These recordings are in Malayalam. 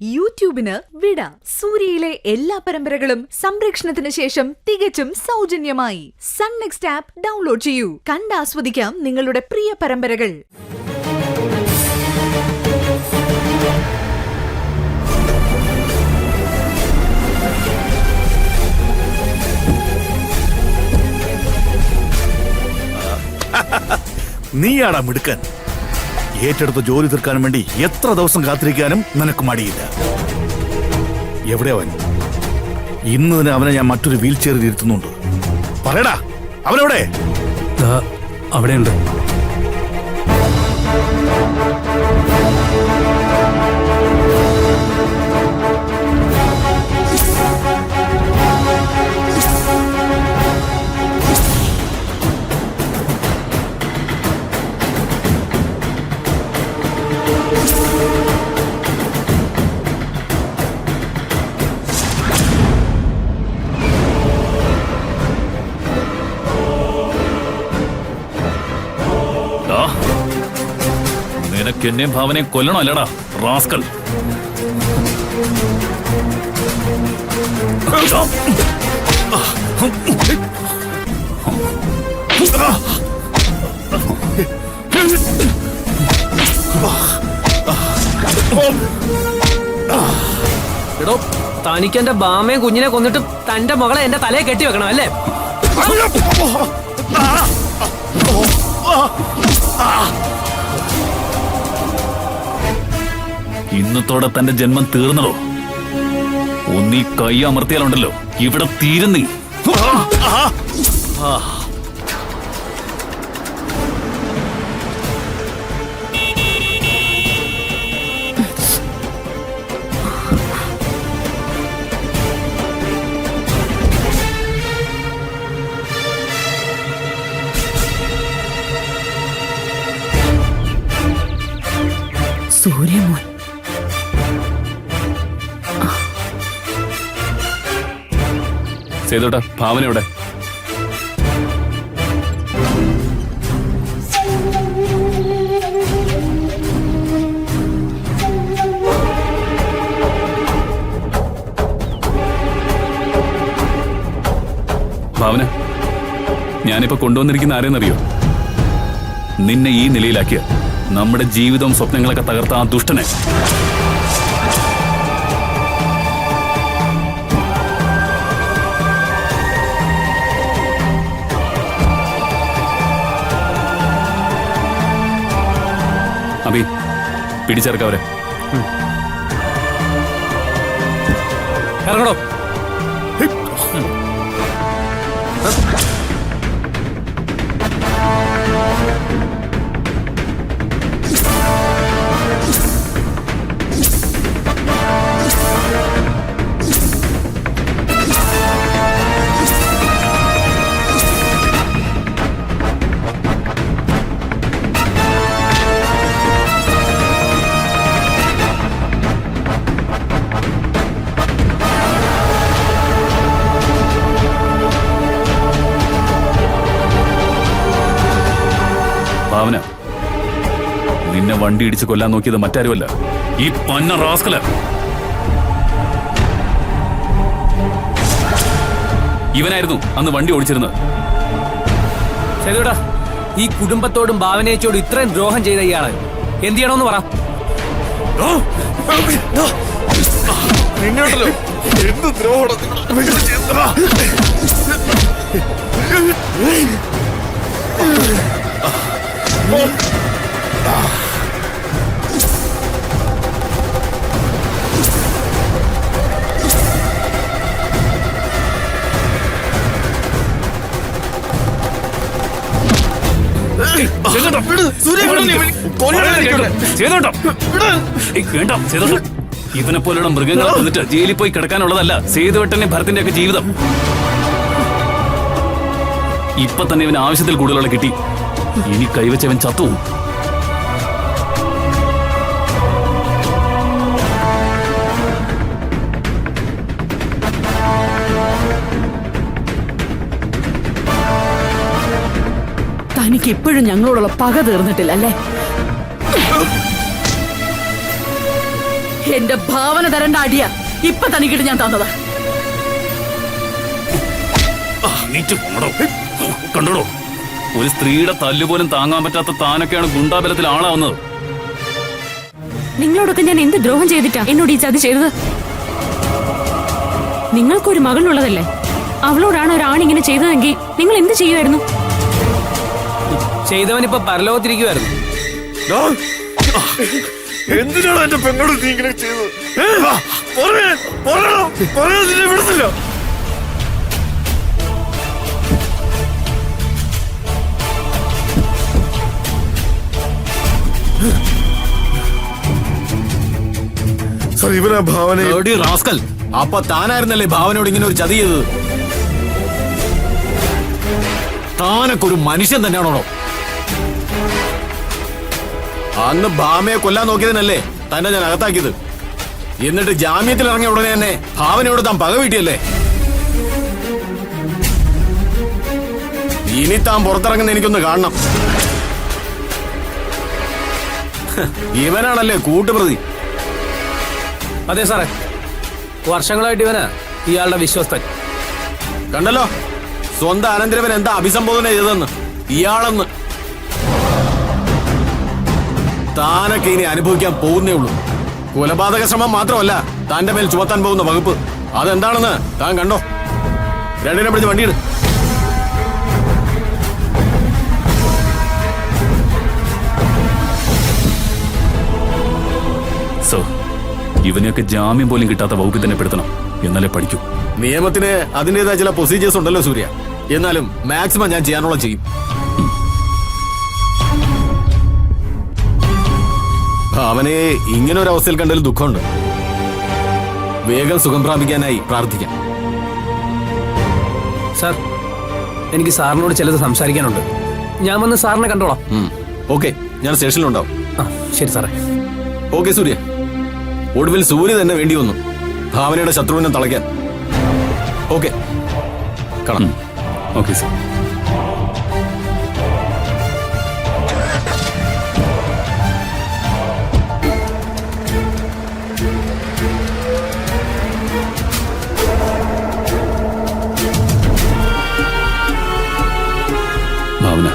യൂട്യൂബിന് വിട. സൂര്യയിലെ എല്ലാ പരമ്പരകളും സംരക്ഷണത്തിന് ശേഷം തികച്ചും സൗജന്യമായി സൺ നെക്സ്റ്റ് ആപ്പ് ഡൗൺലോഡ് ചെയ്യൂ. കണ്ടാസ്വദിക്കാം നിങ്ങളുടെ പ്രിയ പരമ്പരകൾ. നീയാടാ മിടുക്കൻ. ഏറ്റെടുത്ത ജോലി തീർക്കാൻ വേണ്ടി എത്ര ദിവസം കാത്തിരിക്കാനും നിനക്ക് മടിയില്ല. എവിടെ അവൻ? ഇന്ന് തന്നെ അവനെ ഞാൻ മറ്റൊരു വീൽ ചെയറിൽ ഇരുത്തുന്നുണ്ട്. പറയടാ, അവനെവിടെ? അവിടെയുണ്ട്. നിനക്ക് എന്നെ ഭാവനെ കൊല്ലണോ അല്ലടാ റാസ്കൽ? എടോ, തനിക്ക് എന്റെ ബാമയും കുഞ്ഞിനെ കൊന്നിട്ട് തന്റെ മകളെ എന്റെ തലയെ കെട്ടി വെക്കണം അല്ലേ? ഇന്നത്തോടെ തന്റെ ജന്മം തീർന്നടോ. ഒന്നീ കൈ അമർത്തിയാലുണ്ടല്ലോ ഇവിടെ തീരുന്നീ. സൂര്യമോൻ സേതുട്ടാ, ഭാവന എവിടെ? ഭാവന, ഞാനിപ്പോ കൊണ്ടുവന്നിരിക്കുന്ന ആരെന്നറിയോ? നിന്നെ ഈ നിലയിലാക്കിയ നമ്മുടെ ജീവിതവും സ്വപ്നങ്ങളൊക്കെ തകർത്ത ആ ദുഷ്ടനെ. അബി, പിടിച്ചെറുക്കവരെ. ഇറങ്ങടോ. ഭാവന, നിന്നെ വണ്ടി ഇടിച്ച് കൊല്ലാൻ നോക്കിയത് മറ്റാരുമല്ല, ഈ പന്ന റാസ്കല്. ഇവനായിരുന്നു അന്ന് വണ്ടി ഓടിച്ചിരുന്നത്. ശരിടാ, ഈ കുടുംബത്തോടും ഭാവനയോടും ഇത്രയും ദ്രോഹം ചെയ്ത ഇയാള് എന്ത് ചെയ്യണമെന്ന് പറ. നിന്നോട്ടല്ലോ എന്ത് ദ്രോഹം. ഇവനെ പോലുള്ള മൃഗങ്ങളെ കൊന്നിട്ട് ജയിലിൽ പോയി കിടക്കാനുള്ളതല്ല സേതുവേട്ടന്റെ ഭരത്തിന്റെ ഒക്കെ ജീവിതം. ഇപ്പൊ തന്നെ ഇവന് ആവശ്യത്തിൽ കൂടുതലുള്ള കിട്ടി. ഇനി കൈവച്ചവൻ ചത്തുവും. തനിക്ക് ഇപ്പോഴും ഞങ്ങളോടുള്ള പക തീർന്നിട്ടില്ല അല്ലേ? എന്റെ ഭാവന തരണ്ട അടിയ ഇപ്പൊ തനിക്കിട്ട് ഞാൻ തന്നതാ. കണ്ടോടോ, ഒരു സ്ത്രീയുടെ തല്ലുപോലും താങ്ങാൻ പറ്റാത്ത താനൊക്കെയാണ് ഗുണ്ടാബലത്തിൽ ആളാവുന്നത്. നിങ്ങളോടൊക്കെ ഞാൻ എന്ത് ദ്രോഹം ചെയ്തിട്ടാ എന്നോട് ഈ ചതി ചെയ്തത്? നിങ്ങൾക്കൊരു മകളുള്ളതല്ലേ? അവളോടാണ് ഒരാണിങ്ങനെ ചെയ്തതെങ്കിൽ നിങ്ങൾ എന്ത് ചെയ്യുമായിരുന്നു? ചെയ്തവനിപ്പോ പരലോകത്തിരിക്കുവായിരുന്നു. എന്തിനാണ് എന്റെ പെങ്ങളോട് നീ ഇങ്ങനെ ചെയ്തത്? വിടുന്നില്ല. സാർ, ഇവനാ ഭാവന. റാസ്കൽ, അപ്പൊ താനായിരുന്നല്ലേ ഭാവനയോട് ഇങ്ങനെ ഒരു ചതി ചെയ്തത്? താനൊക്കെ ഒരു മനുഷ്യൻ തന്നെയാണോ? അന്ന് ഭാമയെ കൊല്ലാൻ നോക്കിയതിനല്ലേ തന്നെ ഞാൻ അകത്താക്കിയത്? എന്നിട്ട് ജാമ്യത്തിൽ ഇറങ്ങിയ ഉടനെ തന്നെ ഭാവനയോട് താൻ പക വീട്ടിയല്ലേ? ഇനി താൻ പുറത്തിറങ്ങുന്ന എനിക്കൊന്ന് കാണണം. ഇവനാണല്ലേ കൂട്ടുപ്രതി? അതെ സാറേ, വർഷങ്ങളായിട്ട് ഇവനാ ഇയാളുടെ വിശ്വസ്തൻ. കണ്ടല്ലോ സ്വന്തം അനന്തരവൻ എന്താ അഭിസംബോധന ചെയ്തതെന്ന്. ഇയാളെന്ന് താനൊക്കെ ഇനി അനുഭവിക്കാൻ പോകുന്നേ ഉള്ളൂ. കൊലപാതക ശ്രമം മാത്രമല്ല തന്റെ മേൽ ചുമത്താൻ പോകുന്ന വകുപ്പ്. അതെന്താണെന്ന് താൻ കണ്ടോ? രണ്ടിനെ പിടിച്ച് വണ്ടിയിട്. സോ ഇവനെയൊക്കെ ജാമ്യം പോലും കിട്ടാത്ത വകുപ്പിൽ തന്നെ പെടുത്തണം, എന്നാലേ പഠിക്കൂ. നിയമത്തിന് അതിൻ്റെതായ ചില പ്രൊസീജിയേഴ്സ് ഉണ്ടല്ലോ സൂര്യ. എന്നാലും മാക്സിമം ഞാൻ ചെയ്യാനുള്ള ചെയ്യും. അവനെ ഇങ്ങനെ ഒരു അവസ്ഥയിൽ കണ്ടതിൽ ദുഃഖമുണ്ട്. വേഗം സുഖം പ്രാപിക്കാനായി പ്രാർത്ഥിക്കാം. സാർ, എനിക്ക് സാറിനോട് ചിലത് സംസാരിക്കാനുണ്ട്. ഞാൻ വന്ന് സാറിനെ കണ്ടോളാം. ഓക്കെ, ഞാൻ സ്റ്റേഷനിലുണ്ടാവും. ആ ശരി സാറേ. ഓക്കെ സൂര്യ. ഒടുവിൽ സൂര്യ തന്നെ വേണ്ടി വന്നു ഭാവനയുടെ ശത്രുവിനെ തളയ്ക്കാൻ. ഓക്കെ, കാണാം. Okay sir. ഭാവന,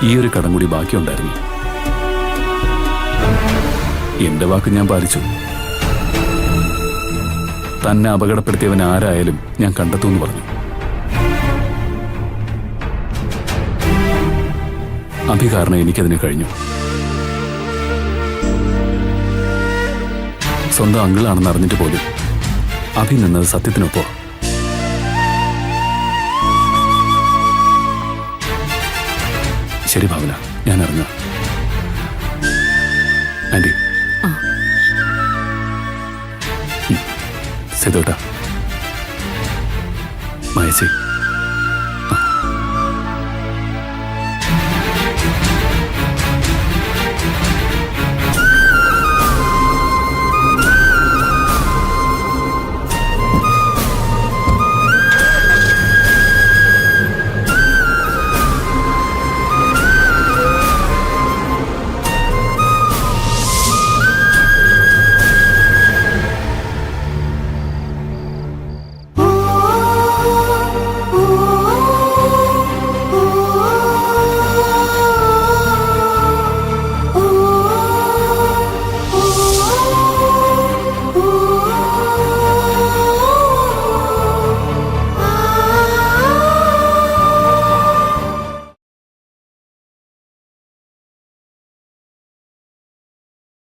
ഈ ഒരു കടം കൂടി ബാക്കിയുണ്ടായിരുന്നു. എന്റെ വാക്ക് ഞാൻ പാലിച്ചു. തന്നെ അപകടപ്പെടുത്തിയവൻ ആരായാലും ഞാൻ കണ്ടെത്തുമെന്ന് പറഞ്ഞു. അഭി കാരണം എനിക്കതിന് കഴിഞ്ഞു. സ്വന്തം അങ്കിളാണെന്ന് അറിഞ്ഞിട്ട് പോലും അഭി നിന്നത് സത്യത്തിനൊപ്പോ. ശരി ഭാവന, ഞാൻ ഇറങ്ങാം. ആന്റി, സേതോട്ടാ, മയച്ചി.